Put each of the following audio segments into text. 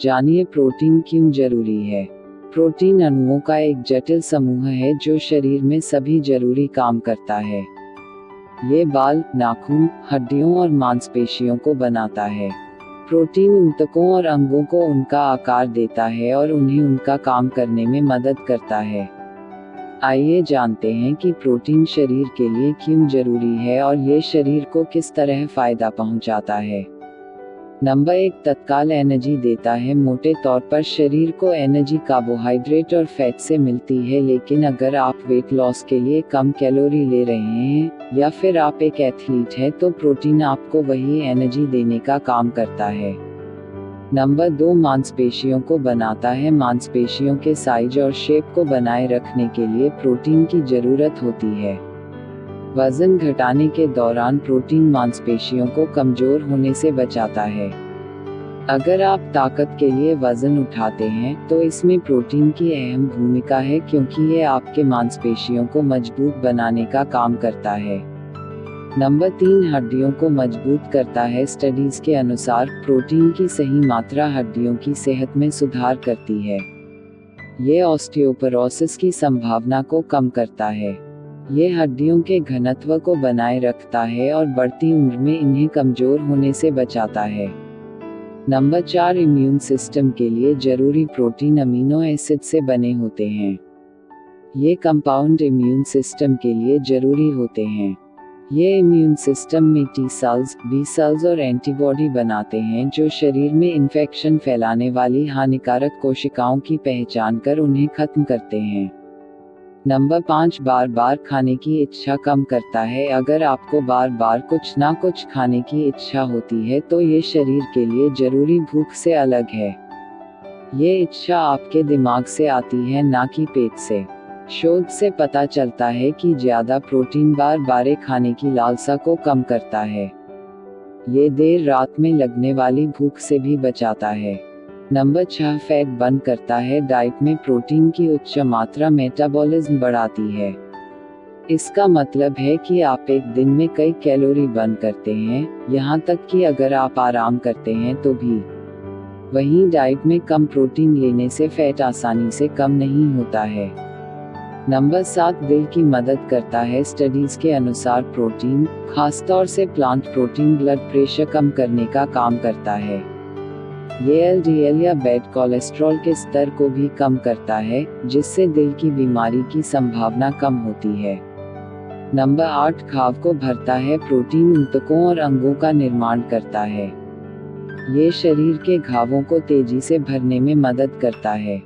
जानिए प्रोटीन क्यों जरूरी है। प्रोटीन अणुओं का एक जटिल समूह है जो शरीर में सभी जरूरी काम करता है। ये बाल, नाखून, हड्डियों और मांसपेशियों को बनाता है। प्रोटीन ऊतकों और अंगों को उनका आकार देता है और उन्हें उनका काम करने में मदद करता है। आइए जानते हैं कि प्रोटीन शरीर के लिए क्यों जरूरी है और ये शरीर को किस तरह फायदा पहुंचाता है। नंबर 1, तत्काल एनर्जी देता है। मोटे तौर पर शरीर को एनर्जी कार्बोहाइड्रेट और फैट से मिलती है, लेकिन अगर आप वेट लॉस के लिए कम कैलोरी ले रहे हैं या फिर आप एक एथलीट हैं तो प्रोटीन आपको वही एनर्जी देने का काम करता है। नंबर 2, मांसपेशियों को बनाता है। मांसपेशियों के साइज और शेप को बनाए रखने के लिए प्रोटीन की जरूरत होती है। वजन घटाने के दौरान प्रोटीन मांसपेशियों को कमजोर होने से बचाता है। अगर आप ताकत के लिए वजन उठाते हैं तो इसमें प्रोटीन की अहम भूमिका है, क्योंकि ये आपके मांसपेशियों को मजबूत बनाने का काम करता है। नंबर 3, हड्डियों को मजबूत करता है। स्टडीज के अनुसार प्रोटीन की सही मात्रा हड्डियों की सेहत में सुधार करती है। ये ऑस्टियोपोरोसिस की संभावना को कम करता है। ये हड्डियों के घनत्व को बनाए रखता है और बढ़ती उम्र में इन्हें कमजोर होने से बचाता है। नंबर 4, इम्यून सिस्टम के लिए जरूरी प्रोटीन अमीनो एसिड से बने होते हैं। ये कंपाउंड इम्यून सिस्टम के लिए जरूरी होते हैं। ये इम्यून सिस्टम में टी सेल्स, बी सेल्स और एंटीबॉडी बनाते हैं जो शरीर में इन्फेक्शन फैलाने वाली हानिकारक कोशिकाओं की पहचान कर उन्हें खत्म करते हैं। नंबर 5, बार बार खाने की इच्छा कम करता है। अगर आपको बार बार कुछ ना कुछ खाने की इच्छा होती है तो ये शरीर के लिए जरूरी भूख से अलग है। ये इच्छा आपके दिमाग से आती है, ना कि पेट से। शोध से पता चलता है कि ज्यादा प्रोटीन बार बार खाने की लालसा को कम करता है। ये देर रात में लगने वाली भूख से भी बचाता है। नंबर 6, फैट बर्न करता है। डाइट में प्रोटीन की उच्च मात्रा मेटाबॉलिज्म बढ़ाती है। इसका मतलब है कि आप एक दिन में कई कैलोरी बर्न करते हैं, यहाँ तक कि अगर आप आराम करते हैं तो भी। वहीं डाइट में कम प्रोटीन लेने से फैट आसानी से कम नहीं होता है। नंबर 7, दिल की मदद करता है। स्टडीज के अनुसार प्रोटीन, खासतौर से प्लांट प्रोटीन, ब्लड प्रेशर कम करने का काम करता है। ये एलडीएल या बैड कोलेस्ट्रॉल के स्तर को भी कम करता है, जिससे दिल की बीमारी की संभावना कम होती है। नंबर 8, घाव को भरता है। प्रोटीन ऊतकों और अंगों का निर्माण करता है। ये शरीर के घावों को तेजी से भरने में मदद करता है।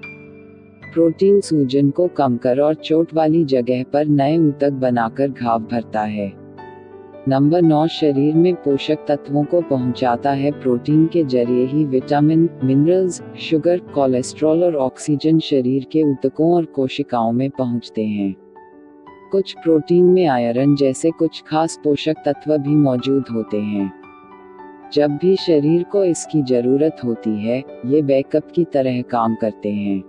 प्रोटीन सूजन को कम कर और चोट वाली जगह पर नए ऊतक बनाकर घाव भरता है। नंबर 9, शरीर में पोषक तत्वों को पहुंचाता है। प्रोटीन के जरिए ही विटामिन, मिनरल्स, शुगर, कोलेस्ट्रॉल और ऑक्सीजन शरीर के ऊतकों और कोशिकाओं में पहुंचते हैं। कुछ प्रोटीन में आयरन जैसे कुछ खास पोषक तत्व भी मौजूद होते हैं। जब भी शरीर को इसकी जरूरत होती है, ये बैकअप की तरह काम करते हैं।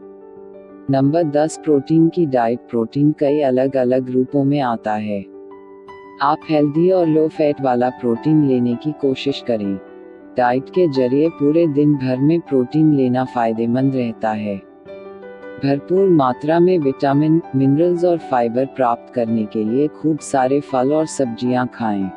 नंबर 10, प्रोटीन की डाइट। प्रोटीन कई अलग अलग रूपों में आता है। आप हेल्दी और लो फैट वाला प्रोटीन लेने की कोशिश करें। डाइट के जरिए पूरे दिन भर में प्रोटीन लेना फायदेमंद रहता है। भरपूर मात्रा में विटामिन, मिनरल्स और फाइबर प्राप्त करने के लिए खूब सारे फल और सब्जियां खाएं।